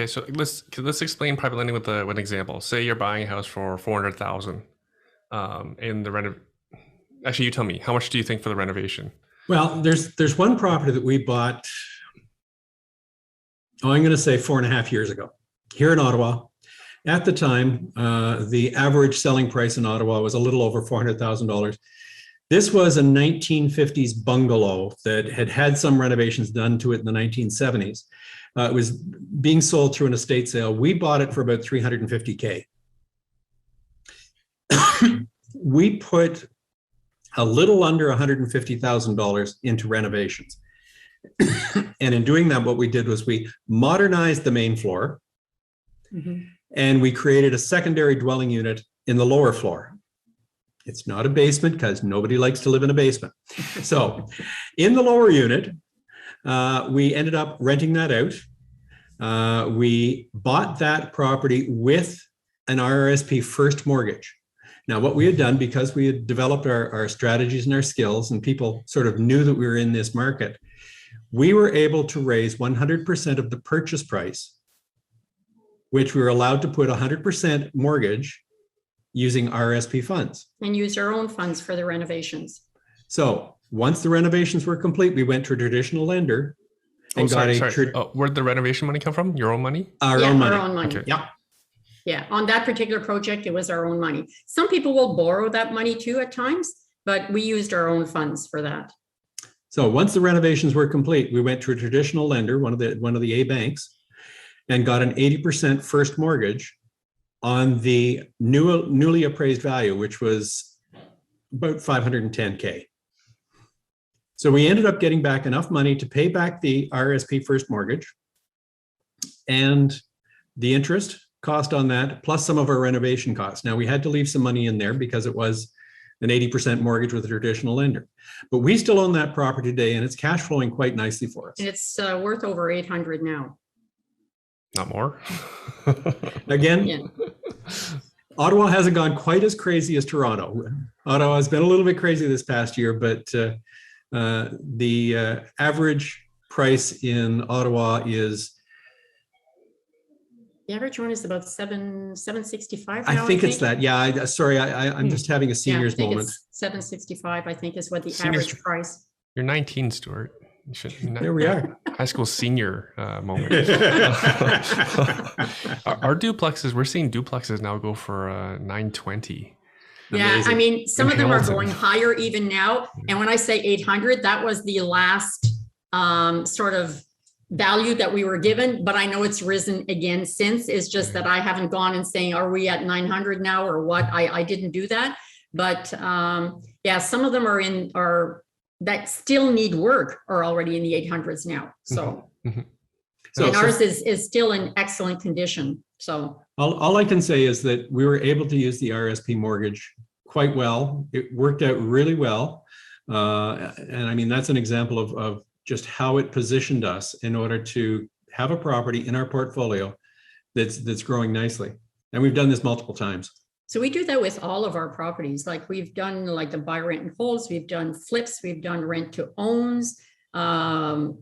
Okay, so let's explain private lending with an example. Say you're buying a house for $400,000, in the Actually, you tell me, how much do you think for the renovation? Well, there's one property that we bought, I'm going to say 4.5 years ago, here in Ottawa. At the time, the average selling price in Ottawa was a little over $400,000. This was a 1950s bungalow that had some renovations done to it in the 1970s. It was being sold through an estate sale. We bought it for about $350K. We put a little under $150,000 into renovations. And in doing that, what we did was we modernized the main floor, and we created a secondary dwelling unit in the lower floor. It's not a basement because nobody likes to live in a basement. So in the lower unit, we ended up renting that out. We bought that property with an RSP first mortgage. Now, what we had done, because we had developed our strategies and our skills, and people sort of knew that we were in this market, we were able to raise 100% of the purchase price, which we were allowed to put 100% mortgage using RSP funds. And use our own funds for the renovations. So once the renovations were complete, we went to a traditional lender and where'd the renovation money come from? Your own money? Our own money. Our own money. Okay. Yeah. Yeah, on that particular project, it was our own money. Some people will borrow that money too at times, but we used our own funds for that. So once the renovations were complete, we went to a traditional lender, one of the A banks, and got an 80% first mortgage on the newly appraised value, which was about $510K. So we ended up getting back enough money to pay back the RSP first mortgage and the interest cost on that, plus some of our renovation costs. Now, we had to leave some money in there because it was an 80% mortgage with a traditional lender. But we still own that property today, and it's cash flowing quite nicely for us. And it's worth over 800 now. Not more? Again, Yeah. Ottawa hasn't gone quite as crazy as Toronto. Ottawa has been a little bit crazy this past year, but the average price in Ottawa is... The average one is about $765. I think it's that. Yeah. I'm just having a senior's moment. $765, I think, is what the average price. You're 19, Stuart. There we are. High school senior moment. Our duplexes, we're seeing duplexes now go for $920. Yeah, Amazing. I mean, some of them are going higher even now. And when I say 800, that was the last sort of value that we were given, but I know it's risen again since. It's just that I haven't gone and saying, are we at 900 now or what? I didn't do that. But yeah, some of them are that still need work are already in the 800s now. So, and ours is still in excellent condition. So all I can say is that we were able to use the RSP mortgage quite well. It worked out really well. And I mean, that's an example of just how it positioned us in order to have a property in our portfolio that's growing nicely. And we've done this multiple times. So we do that with all of our properties. Like we've done like the buy, rent, and holds. We've done flips. We've done rent to owns. And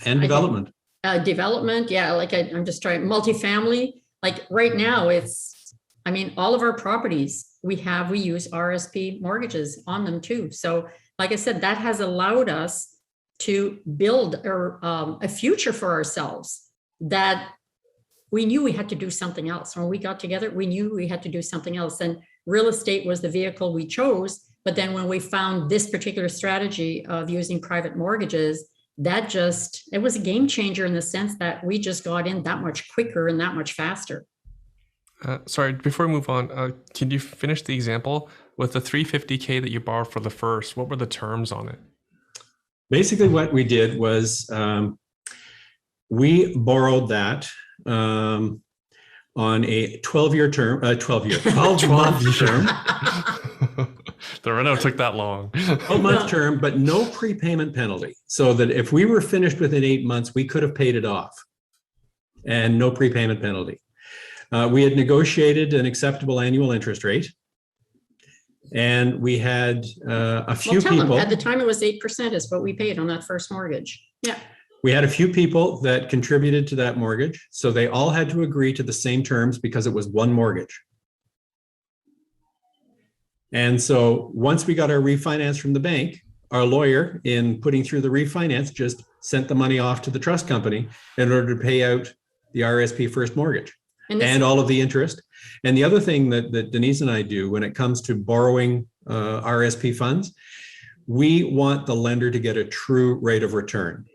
development. Development. Yeah. Like I'm just trying multifamily. Like right now all of our properties we use RSP mortgages on them too. So like I said, that has allowed us to build a future for ourselves that we knew we had to do something else. When we got together, we knew we had to do something else. And real estate was the vehicle we chose. But then when we found this particular strategy of using private mortgages, it was a game changer in the sense that we just got in that much quicker and that much faster. Sorry, before we move on, can you finish the example with the $350K that you borrowed for the first? What were the terms on it? Basically, what we did was we borrowed that on a 12-month term. The reno took that long. 12-month term, but no prepayment penalty. So that if we were finished within 8 months, we could have paid it off and no prepayment penalty. We had negotiated an acceptable annual interest rate. And we had a few people. At the time, it was 8% is what we paid on that first mortgage. Yeah. We had a few people that contributed to that mortgage, so they all had to agree to the same terms because it was one mortgage. And so once we got our refinance from the bank, our lawyer, in putting through the refinance, just sent the money off to the trust company in order to pay out the RSP first mortgage and all of the interest. And the other thing that Denise and I do when it comes to borrowing RSP funds, we want the lender to get a true rate of return.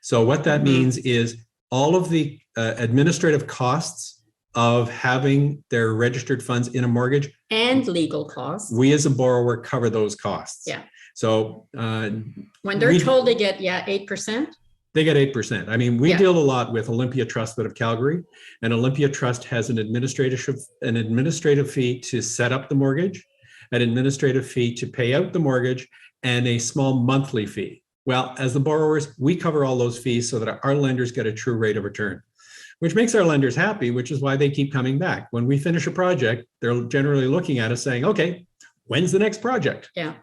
So what that means is all of the administrative costs of having their registered funds in a mortgage and legal costs. We as a borrower cover those costs. Yeah. So when they're told they get 8%. They get 8%. I mean, we deal a lot with Olympia Trust out of Calgary, and Olympia Trust has an administrative fee to set up the mortgage, an administrative fee to pay out the mortgage, and a small monthly fee. Well, as the borrowers, we cover all those fees so that our lenders get a true rate of return, which makes our lenders happy, which is why they keep coming back. When we finish a project, they're generally looking at us saying, okay, when's the next project? Yeah.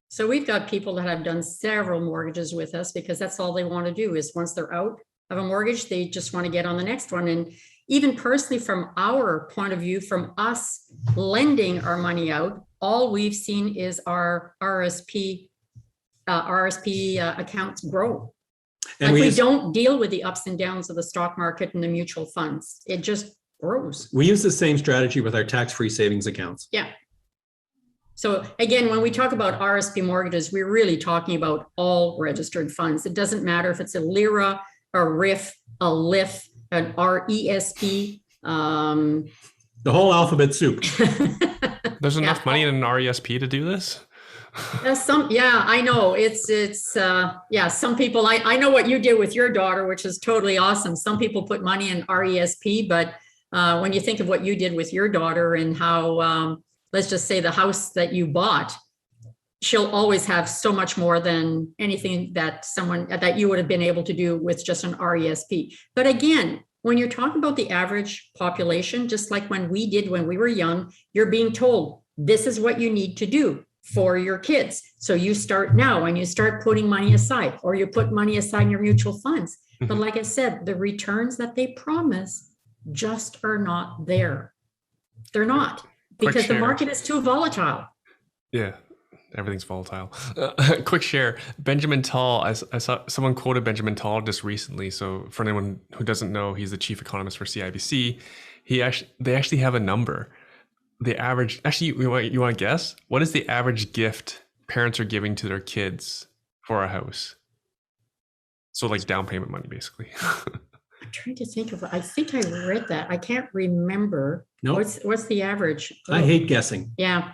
So we've got people that have done several mortgages with us because that's all they want to do is once they're out of a mortgage, they just want to get on the next one. And even personally, from our point of view, from us lending our money out, all we've seen is our RSP accounts grow. And like we don't deal with the ups and downs of the stock market and the mutual funds. It just grows. We use the same strategy with our tax-free savings accounts. Yeah. So again, when we talk about RSP mortgages, we're really talking about all registered funds. It doesn't matter if it's a LIRA, a RIF, a LIF, an RESP. The whole alphabet soup. There's enough money in an RESP to do this? I know it's some people, I know what you did with your daughter, which is totally awesome. Some people put money in RESP, but when you think of what you did with your daughter and how, let's just say the house that you bought, she'll always have so much more than anything that you would have been able to do with just an RESP. But again, when you're talking about the average population, just like when we were young, you're being told, this is what you need to do for your kids. So you start now and you start putting money aside, or you put money aside in your mutual funds. But like I said, the returns that they promise just are not there. They're not, because the market is too volatile. Yeah, everything's volatile. Quick share. Benjamin Tall, I saw someone quoted Benjamin Tall just recently. So for anyone who doesn't know, he's the chief economist for CIBC. They actually have a number. The average, actually, you want to guess? What is the average gift parents are giving to their kids for a house? So like down payment money, basically. I'm trying to think of, I think I read that. I can't remember. No. What's the average? I hate guessing. Yeah.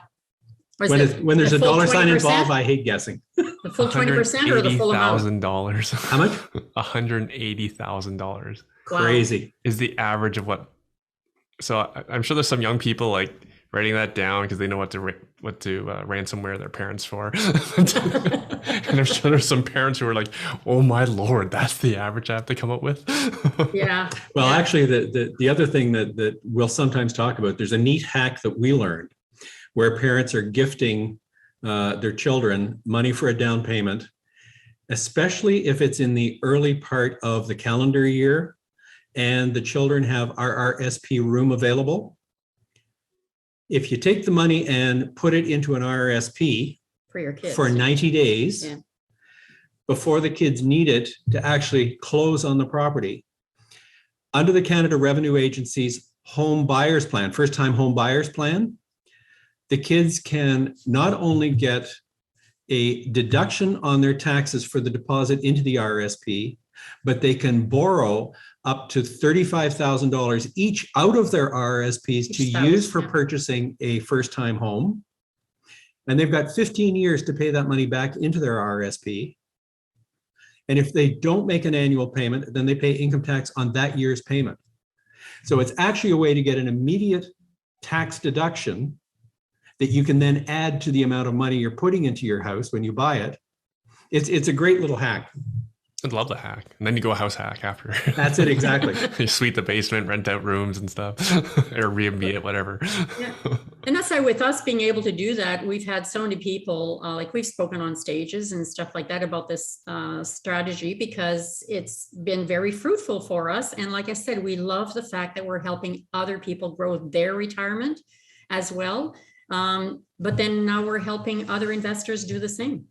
When there's a dollar sign involved, I hate guessing. The full 20% or the full amount? $180,000. How much? $180,000. Crazy. Is the average of what? So I'm sure there's some young people like writing that down because they know what to ransomware their parents for. And I'm sure there's some parents who are like, oh my Lord, that's the average I have to come up with. Yeah. Well, actually, the other thing that we'll sometimes talk about, there's a neat hack that we learned where parents are gifting their children money for a down payment, especially if it's in the early part of the calendar year and the children have our RSP room available. If you take the money and put it into an RSP for your kids for 90 days before the kids need it to actually close on the property, under the Canada Revenue Agency's home buyers plan, first time home buyers plan, the kids can not only get a deduction on their taxes for the deposit into the RSP, but they can borrow up to $35,000 each out of their RSPs to use for purchasing a first-time home. And they've got 15 years to pay that money back into their RSP. And if they don't make an annual payment, then they pay income tax on that year's payment. So it's actually a way to get an immediate tax deduction that you can then add to the amount of money you're putting into your house when you buy it. It's a great little hack. I'd love the hack. And then you go house hack after. That's it, exactly. You suite the basement, rent out rooms and stuff, Airbnb it, whatever. Yeah. And that's why with us being able to do that, we've had so many people, like we've spoken on stages and stuff like that about this strategy, because it's been very fruitful for us. And like I said, we love the fact that we're helping other people grow their retirement as well. But then now we're helping other investors do the same.